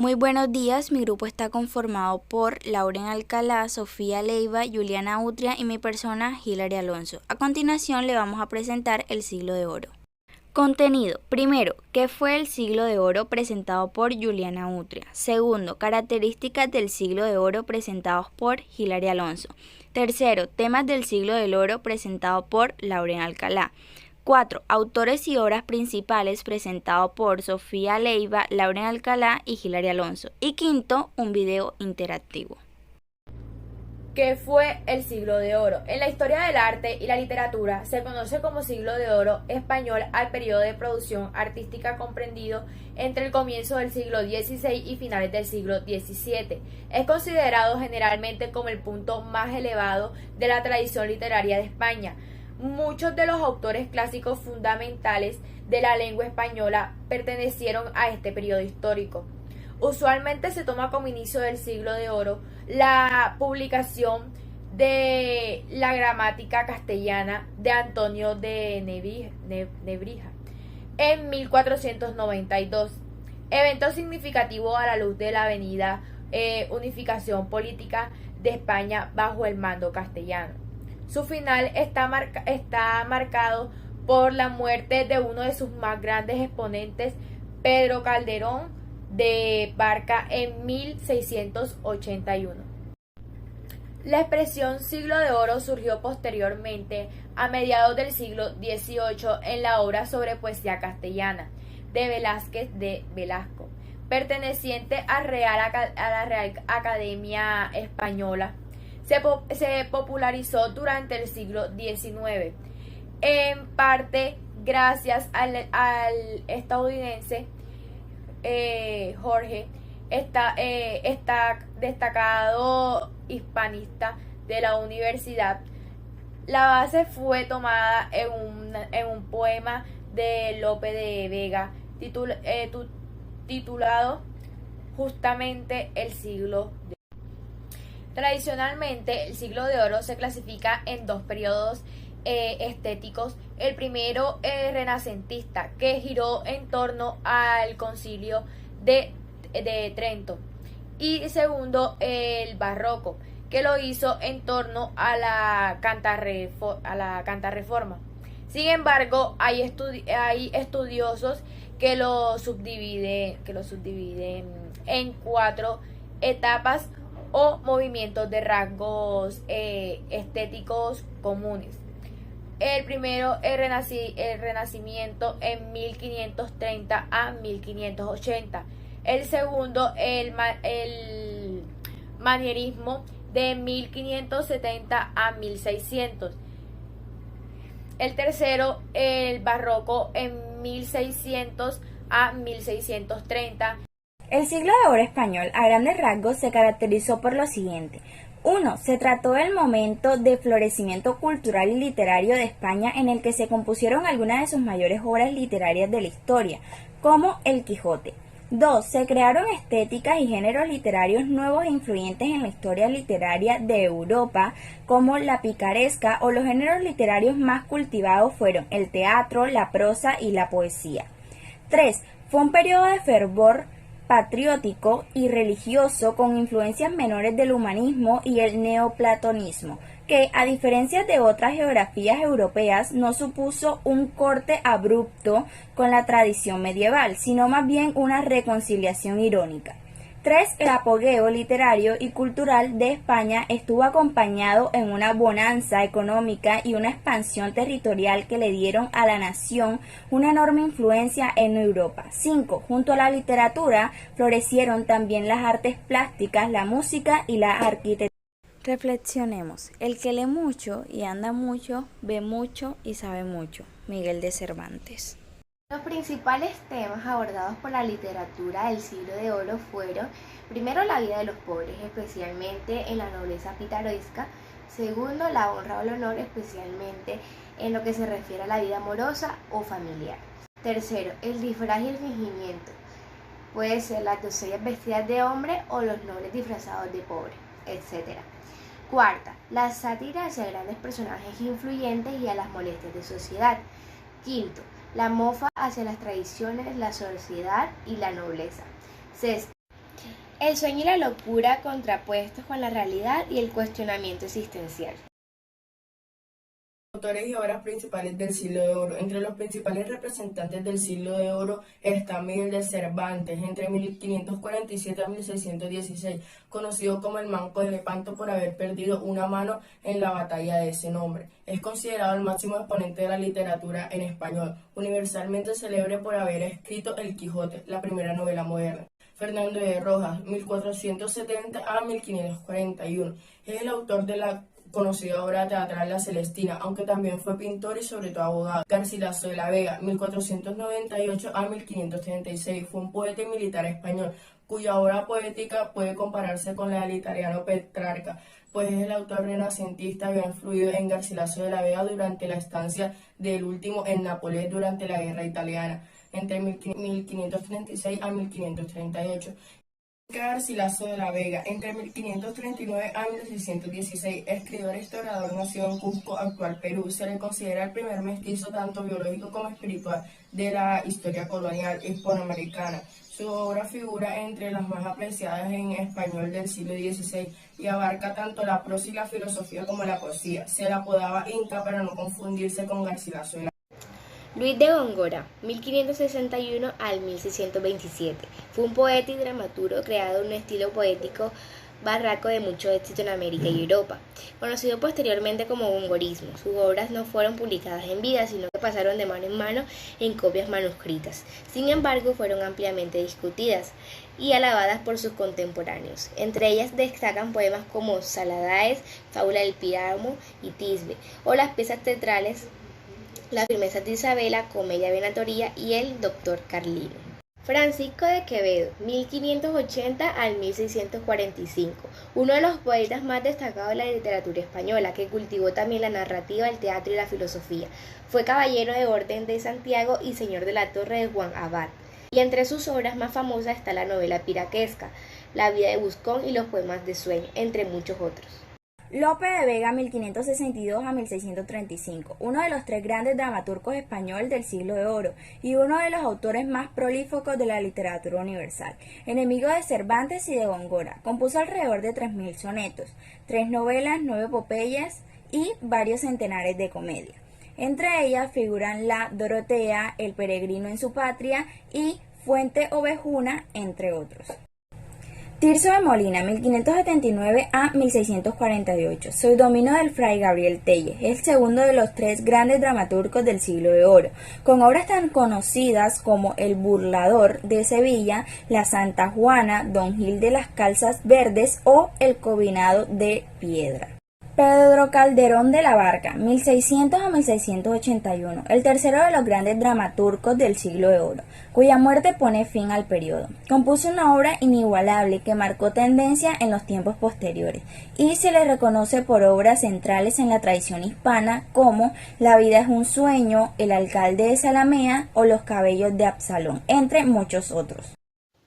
Muy buenos días, mi grupo está conformado por Lauren Alcalá, Sofía Leiva, Juliana Utria y mi persona Hilary Alonso. A continuación le vamos a presentar el siglo de oro. Contenido. Primero, ¿qué fue el siglo de oro presentado por Juliana Utria? Segundo, características del siglo de oro presentados por Hilary Alonso. Tercero, temas del siglo del oro presentado por Lauren Alcalá. 4. Autores y obras principales presentado por Sofía Leiva, Lauren Alcalá y Hilary Alonso. Y quinto, un video interactivo. ¿Qué fue el siglo de oro? En la historia del arte y la literatura se conoce como siglo de oro español al periodo de producción artística comprendido entre el comienzo del siglo XVI y finales del siglo XVII. Es considerado generalmente como el punto más elevado de la tradición literaria de España. Muchos de los autores clásicos fundamentales de la lengua española pertenecieron a este periodo histórico. Usualmente se toma como inicio del siglo de oro la publicación de la gramática castellana de Antonio de Nebrija en 1492, evento significativo a la luz de la avenida unificación política de España bajo el mando castellano. Su final está marcado por la muerte de uno de sus más grandes exponentes, Pedro Calderón de Barca, en 1681. La expresión siglo de oro surgió posteriormente, a mediados del siglo XVIII, en la obra sobre poesía castellana de Velázquez de Velasco, perteneciente a la Real Academia Española. Se popularizó durante el siglo XIX, en parte gracias al estadounidense Jorge, destacado hispanista de la universidad. La base fue tomada en un poema de Lope de Vega titulado justamente El siglo de oro. Tradicionalmente, el siglo de oro se clasifica en dos periodos estéticos. El primero, renacentista, que giró en torno al concilio de Trento, y segundo, el barroco, que lo hizo en torno a la Cantareforma. Sin embargo, hay estudiosos que lo subdividen en cuatro etapas o movimientos de rasgos estéticos comunes. El primero, el Renacimiento en 1530 a 1580. El segundo, el Manierismo de 1570 a 1600. El tercero, el Barroco en 1600 a 1630. El siglo de oro español, a grandes rasgos, se caracterizó por lo siguiente. 1. Se trató del momento de florecimiento cultural y literario de España, en el que se compusieron algunas de sus mayores obras literarias de la historia, como El Quijote. 2. Se crearon estéticas y géneros literarios nuevos e influyentes en la historia literaria de Europa, como la picaresca, o los géneros literarios más cultivados fueron el teatro, la prosa y la poesía. 3. Fue un periodo de fervor patriótico y religioso con influencias menores del humanismo y el neoplatonismo, que, a diferencia de otras geografías europeas, no supuso un corte abrupto con la tradición medieval, sino más bien una reconciliación irónica. 3. El apogeo literario y cultural de España estuvo acompañado en una bonanza económica y una expansión territorial que le dieron a la nación una enorme influencia en Europa. 5. Junto a la literatura florecieron también las artes plásticas, la música y la arquitectura. Reflexionemos. El que lee mucho y anda mucho, ve mucho y sabe mucho. Miguel de Cervantes. Los principales temas abordados por la literatura del siglo de oro fueron, primero, la vida de los pobres, especialmente en la nobleza picaresca; segundo, la honra o el honor, especialmente en lo que se refiere a la vida amorosa o familiar; tercero, el disfraz y el fingimiento, puede ser las doncellas vestidas de hombre o los nobles disfrazados de pobre, etc. Cuarta, la sátira hacia grandes personajes influyentes y a las molestias de sociedad. Quinto, la mofa hacia las tradiciones, la sociedad y la nobleza. Sexto, El sueño y la locura contrapuestos con la realidad y el cuestionamiento existencial. Autores y obras principales del Siglo de Oro. Entre los principales representantes del Siglo de Oro está Miguel de Cervantes, entre 1547 a 1616, conocido como el Manco de Lepanto por haber perdido una mano en la batalla de ese nombre. Es considerado el máximo exponente de la literatura en español, universalmente célebre por haber escrito El Quijote, la primera novela moderna. Fernando de Rojas, 1470 a 1541, es el autor de la conocida obra teatral La Celestina, aunque también fue pintor y sobre todo abogado. Garcilaso de la Vega, 1498 a 1536, fue un poeta y militar español, cuya obra poética puede compararse con la del italiano Petrarca, pues es el autor renacentista que ha influido en Garcilaso de la Vega durante la estancia del último en Nápoles durante la Guerra Italiana, entre 1536 a 1538. Garcilaso de la Vega, entre 1539 a 1616, escritor e historiador nacido en Cusco, actual Perú, se le considera el primer mestizo tanto biológico como espiritual de la historia colonial hispanoamericana. Su obra figura entre las más apreciadas en español del siglo XVI y abarca tanto la prosa y la filosofía como la poesía. Se le apodaba Inca para no confundirse con Garcilaso de la Luis de Góngora, 1561 al 1627, fue un poeta y dramaturgo creado en un estilo poético barroco de mucho éxito en América y Europa, conocido posteriormente como gongorismo. Sus obras no fueron publicadas en vida, sino que pasaron de mano en mano en copias manuscritas. Sin embargo, fueron ampliamente discutidas y alabadas por sus contemporáneos. Entre ellas destacan poemas como Saladares, Fábula del Píramo y Tisbe, o las piezas teatrales La firmeza de Isabela, Comedia Venatoria y El Doctor Carlino. Francisco de Quevedo, 1580 al 1645, uno de los poetas más destacados de la literatura española, que cultivó también la narrativa, el teatro y la filosofía. Fue caballero de Orden de Santiago y señor de la Torre de Juan Abad. Y entre sus obras más famosas está la novela piraquesca, La vida de Buscón y los poemas de Sueño, entre muchos otros. Lope de Vega, 1562 a 1635, uno de los tres grandes dramaturgos españoles del Siglo de Oro y uno de los autores más prolíficos de la literatura universal. Enemigo de Cervantes y de Góngora, compuso alrededor de 3000 sonetos, 3 novelas, 9 epopeyas y varios centenares de comedias. Entre ellas figuran la Dorotea, El peregrino en su patria y Fuente Ovejuna, entre otros. Tirso de Molina, 1579 a 1648, pseudónimo del fray Gabriel Telles, es el segundo de los tres grandes dramaturgos del Siglo de Oro, con obras tan conocidas como El burlador de Sevilla, La Santa Juana, Don Gil de las Calzas Verdes o El Combinado de Piedra. Pedro Calderón de la Barca, 1600 a 1681, el tercero de los grandes dramaturgos del Siglo de Oro, cuya muerte pone fin al periodo. Compuso una obra inigualable que marcó tendencia en los tiempos posteriores y se le reconoce por obras centrales en la tradición hispana como La vida es un sueño, El alcalde de Zalamea o Los cabellos de Absalón, entre muchos otros.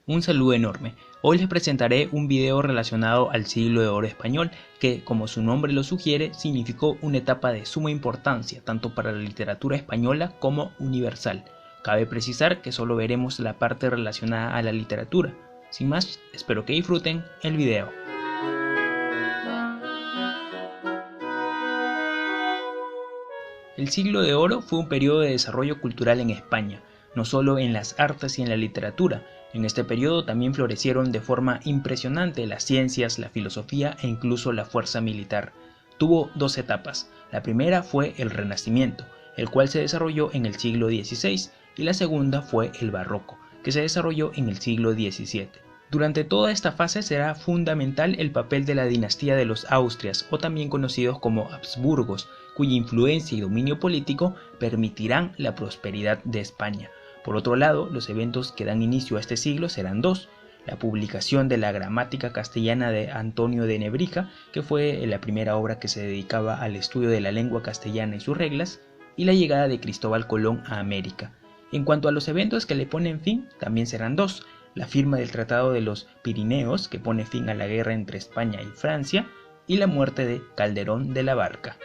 Un saludo enorme. Hoy les presentaré un video relacionado al Siglo de Oro español que, como su nombre lo sugiere, significó una etapa de suma importancia tanto para la literatura española como universal. Cabe precisar que solo veremos la parte relacionada a la literatura. Sin más, espero que disfruten el video. El Siglo de Oro fue un periodo de desarrollo cultural en España, no solo en las artes y en la literatura. En este periodo también florecieron de forma impresionante las ciencias, la filosofía e incluso la fuerza militar. Tuvo dos etapas. La primera fue el Renacimiento, el cual se desarrolló en el siglo XVI, y la segunda fue el Barroco, que se desarrolló en el siglo XVII. Durante toda esta fase será fundamental el papel de la dinastía de los Austrias, o también conocidos como Habsburgos, cuya influencia y dominio político permitirán la prosperidad de España. Por otro lado, los eventos que dan inicio a este siglo serán dos: la publicación de la Gramática Castellana de Antonio de Nebrica, que fue la primera obra que se dedicaba al estudio de la lengua castellana y sus reglas, y la llegada de Cristóbal Colón a América. En cuanto a los eventos que le ponen fin, también serán dos: la firma del Tratado de los Pirineos, que pone fin a la guerra entre España y Francia, y la muerte de Calderón de la Barca.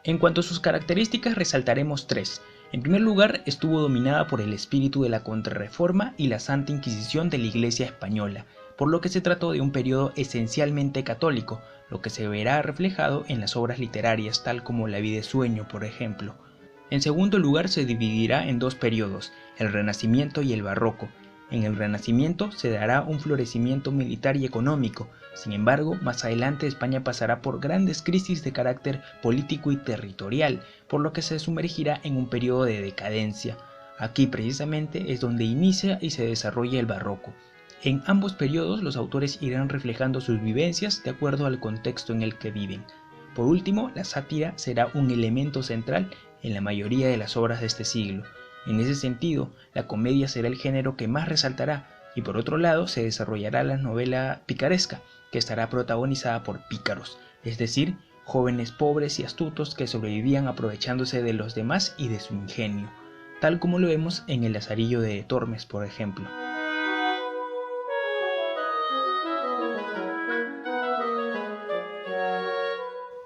En cuanto a sus características resaltaremos tres. En primer lugar, estuvo dominada por el espíritu de la Contrarreforma y la Santa Inquisición de la Iglesia española, por lo que se trató de un periodo esencialmente católico, lo que se verá reflejado en las obras literarias tal como La vida es sueño, por ejemplo. En segundo lugar, se dividirá en dos periodos, el Renacimiento y el Barroco. En el Renacimiento se dará un florecimiento militar y económico. Sin embargo, más adelante España pasará por grandes crisis de carácter político y territorial, por lo que se sumergirá en un periodo de decadencia. Aquí precisamente es donde inicia y se desarrolla el Barroco. En ambos periodos los autores irán reflejando sus vivencias de acuerdo al contexto en el que viven. Por último, la sátira será un elemento central en la mayoría de las obras de este siglo. En ese sentido, la comedia será el género que más resaltará, y por otro lado se desarrollará la novela picaresca, que estará protagonizada por pícaros, es decir, jóvenes pobres y astutos que sobrevivían aprovechándose de los demás y de su ingenio, tal como lo vemos en El Lazarillo de Tormes, por ejemplo.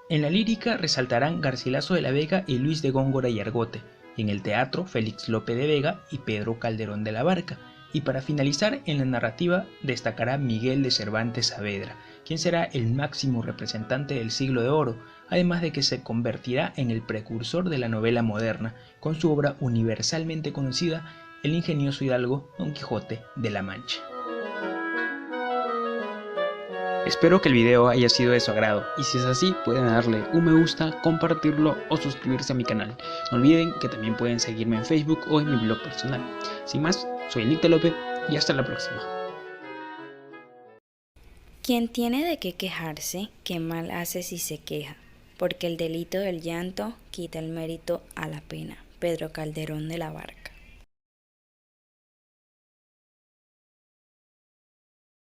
En la lírica resaltarán Garcilaso de la Vega y Luis de Góngora y Argote, y en el teatro Félix Lope de Vega y Pedro Calderón de la Barca, y para finalizar en la narrativa destacará Miguel de Cervantes Saavedra, quien será el máximo representante del siglo de oro, además de que se convertirá en el precursor de la novela moderna, con su obra universalmente conocida, El ingenioso hidalgo Don Quijote de la Mancha. Espero que el video haya sido de su agrado y si es así pueden darle un me gusta, compartirlo o suscribirse a mi canal. No olviden que también pueden seguirme en Facebook o en mi blog personal. Sin más, soy Nick López y hasta la próxima. Quien tiene de qué quejarse, qué mal hace si se queja, porque el delito del llanto quita el mérito a la pena. Pedro Calderón de la Barca.